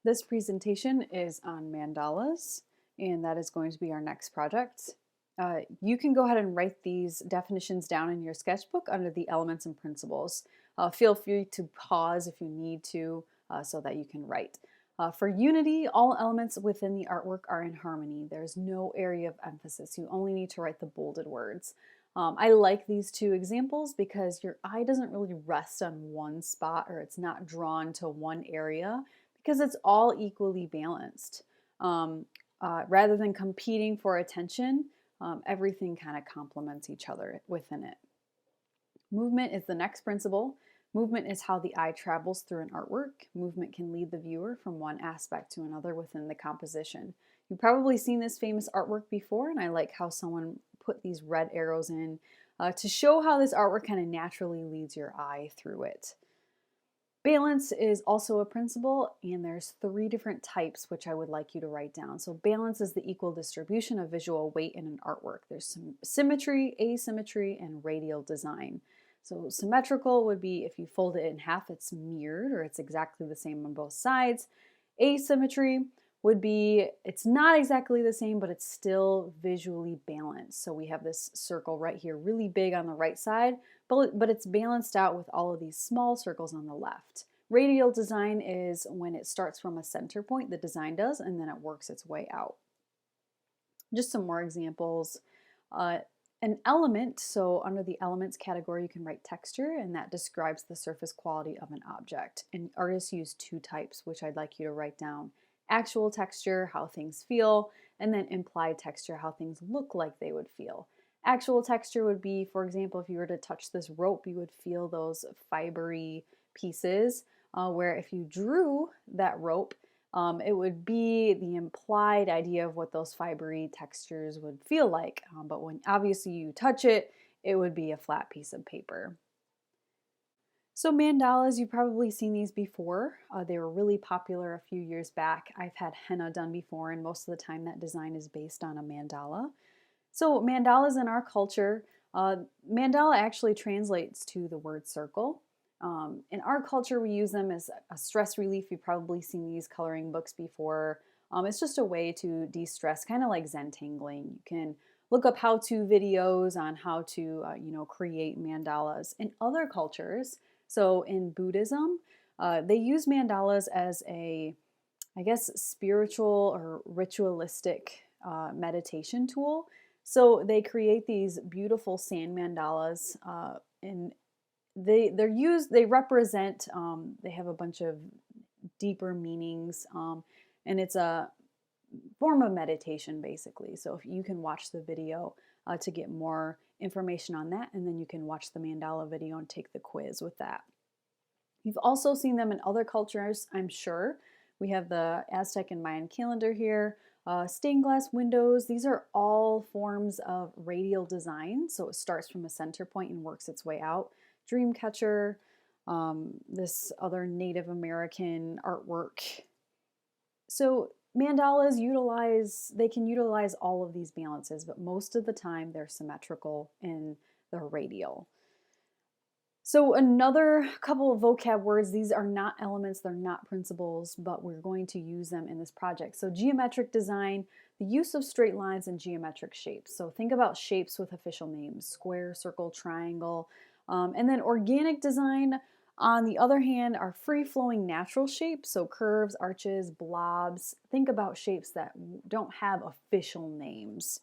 This presentation is on mandalas, and that is going to be our next project. You can go ahead and write these definitions down in your sketchbook under the elements and principles. Feel free to pause if you need to so that you can write. For unity, all elements within the artwork are in harmony. There's no area of emphasis. You only need to write the bolded words. I like these two examples because your eye doesn't really rest on one spot, or it's not drawn to one area, because it's all equally balanced. Rather than competing for attention, everything kind of complements each other within it. Movement is the next principle. Movement is how the eye travels through an artwork. Movement can lead the viewer from one aspect to another within the composition. You've probably seen this famous artwork before, and I like how someone put these red arrows in to show how this artwork kind of naturally leads your eye through it. Balance is also a principle, and there's 3 different types which I would like you to write down. So balance is the equal distribution of visual weight in an artwork. There's some symmetry, asymmetry, and radial design. So symmetrical would be if you fold it in half, it's mirrored, or it's exactly the same on both sides. Asymmetry would be it's not exactly the same, but it's still visually balanced. So we have this circle right here, really big on the right side, but it's balanced out with all of these small circles on the left. Radial design is when it starts from a center point, the design does, and then it works its way out. Just some more examples. An element, so under the elements category, you can write texture, and that describes the surface quality of an object. And artists use 2 types, which I'd like you to write down. Actual texture, how things feel, and then implied texture, how things look like they would feel. Actual texture would be, for example, if you were to touch this rope, you would feel those fibery pieces, where if you drew that rope, it would be the implied idea of what those fibery textures would feel like. But when obviously you touch it, it would be a flat piece of paper. So mandalas, you've probably seen these before. They were really popular a few years back. I've had henna done before, and most of the time that design is based on a mandala. So mandalas in our culture, mandala actually translates to the word circle. In our culture, we use them as a stress relief. You've probably seen these coloring books before. It's just a way to de-stress, kind of like Zentangling. You can look up how-to videos on how to, create mandalas. In other cultures, so in Buddhism, they use mandalas as a, spiritual or ritualistic meditation tool. So they create these beautiful sand mandalas, and they represent, they have a bunch of deeper meanings, and it's a form of meditation basically. So if you can watch the video to get more information on that, and then you can watch the mandala video and take the quiz with that. You've also seen them in other cultures, I'm sure. We have the Aztec and Mayan calendar here. Stained glass windows, these are all forms of radial design. So it starts from a center point and works its way out. Dreamcatcher, this other Native American artwork. So mandalas can utilize all of these balances, but most of the time they're symmetrical and they're radial. So another couple of vocab words, these are not elements, they're not principles, but we're going to use them in this project. So geometric design, the use of straight lines and geometric shapes. So think about shapes with official names, square, circle, triangle. And then organic design, on the other hand, are free-flowing natural shapes, so curves, arches, blobs. Think about shapes that don't have official names.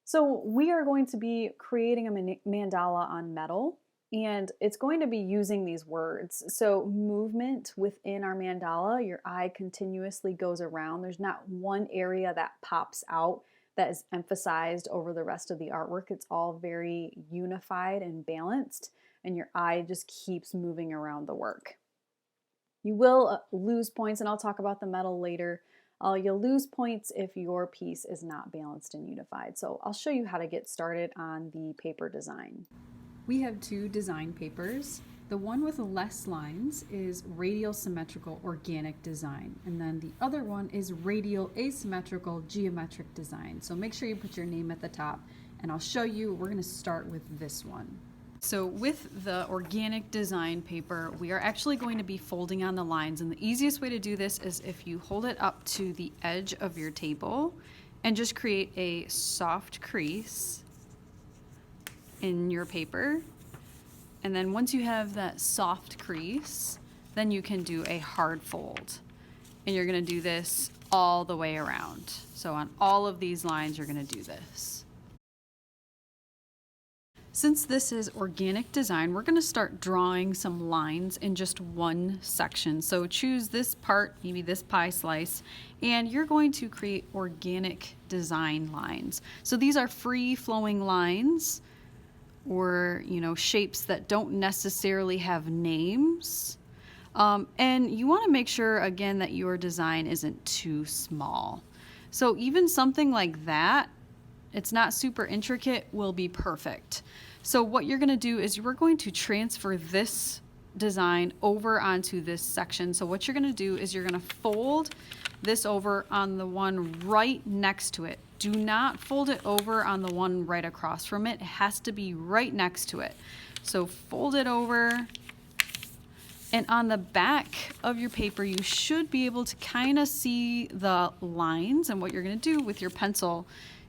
So we are going to be creating a mandala on metal, and it's going to be using these words. So movement within our mandala, your eye continuously goes around. There's not one area that pops out that is emphasized over the rest of the artwork. It's all very unified and balanced, and your eye just keeps moving around the work. You will lose points, and I'll talk about the metal later. You'll lose points if your piece is not balanced and unified. So I'll show you how to get started on the paper design. We have 2 design papers. The one with less lines is radial symmetrical organic design, and then the other one is radial asymmetrical geometric design. So make sure you put your name at the top, and I'll show you. We're going to start with this one. So with the organic design paper, we are actually going to be folding on the lines, and the easiest way to do this is if you hold it up to the edge of your table and just create a soft crease in your paper. And then once you have that soft crease, then you can do a hard fold. And you're gonna do this all the way around. So on all of these lines, you're gonna do this. Since this is organic design, we're going to start drawing some lines in just one section. So choose this part, maybe this pie slice, and you're going to create organic design lines. So these are free flowing lines, or shapes that don't necessarily have names. And you want to make sure again that your design isn't too small. So even something like that, it's not super intricate, will be perfect. So what you're going to do is we're going to transfer this design over onto this section. So what you're going to do is you're going to fold this over on the one right next to it. Do not fold it over on the one right across from it. It has to be right next to it. So fold it over. And on the back of your paper, you should be able to kind of see the lines. And what you're going to do with your pencil,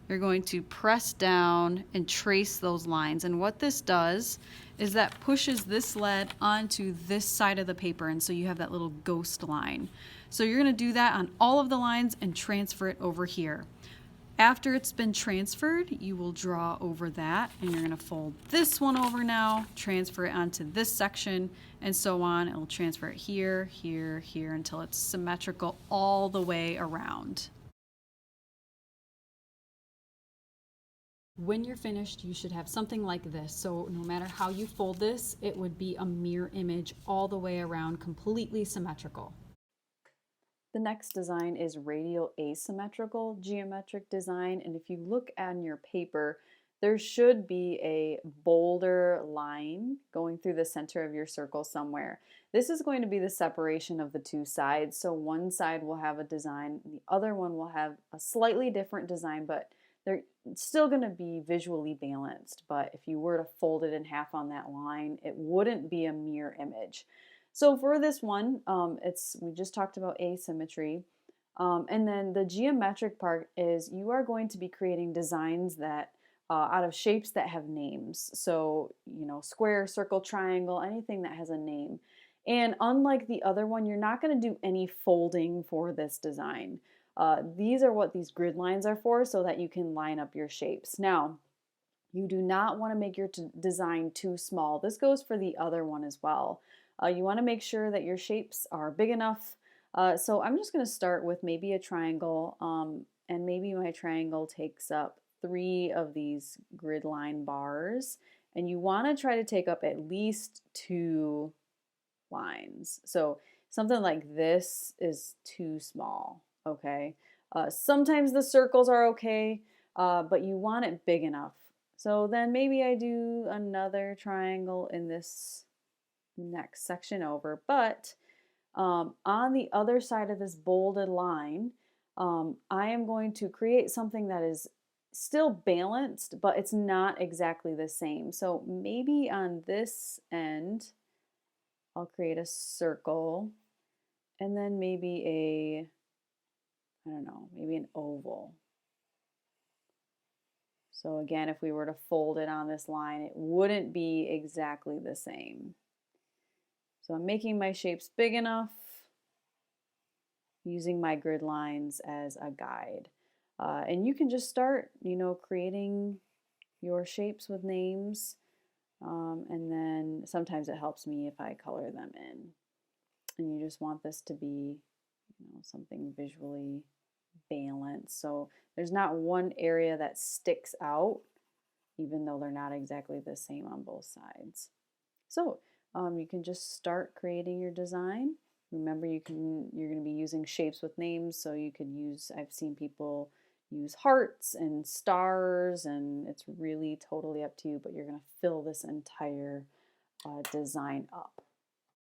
you're going to press down and trace those lines. And what this does is that pushes this lead onto this side of the paper. And so you have that little ghost line. So you're going to do that on all of the lines and transfer it over here. After it's been transferred, you will draw over that, and you're going to fold this one over now, transfer it onto this section, and so on. It'll transfer it here, here, here, until it's symmetrical all the way around. When you're finished, you should have something like this. So no matter how you fold this, it would be a mirror image all the way around, completely symmetrical. The next design is radial asymmetrical geometric design, and if you look on your paper, there should be a bolder line going through the center of your circle somewhere. This is going to be the separation of the two sides. So one side will have a design, the other one will have a slightly different design, but they're still going to be visually balanced. But if you were to fold it in half on that line, it wouldn't be a mirror image. So for this one, we just talked about asymmetry. And then the geometric part is you are going to be creating designs that out of shapes that have names. So, square, circle, triangle, anything that has a name. And unlike the other one, you're not going to do any folding for this design. These are what these grid lines are for, so that you can line up your shapes. Now, you do not want to make your design too small. This goes for the other one as well. You want to make sure that your shapes are big enough. So I'm just going to start with maybe a triangle, and maybe my triangle takes up 3 of these grid line bars, and you want to try to take up at least 2 lines. So something like this is too small, okay? Sometimes the circles are okay, but you want it big enough. So then maybe I do another triangle in this next section over, but on the other side of this bolded line, I am going to create something that is still balanced, but it's not exactly the same. So maybe on this end, I'll create a circle, and then maybe maybe an oval. So again, if we were to fold it on this line, it wouldn't be exactly the same. So I'm making my shapes big enough, using my grid lines as a guide. And you can just start, creating your shapes with names. And then sometimes it helps me if I color them in. And you just want this to be, something visually balanced. So there's not one area that sticks out, even though they're not exactly the same on both sides. So you can just start creating your design. Remember, you're going to be using shapes with names, so you could use, I've seen people use hearts and stars, and it's really totally up to you, but you're going to fill this entire design up.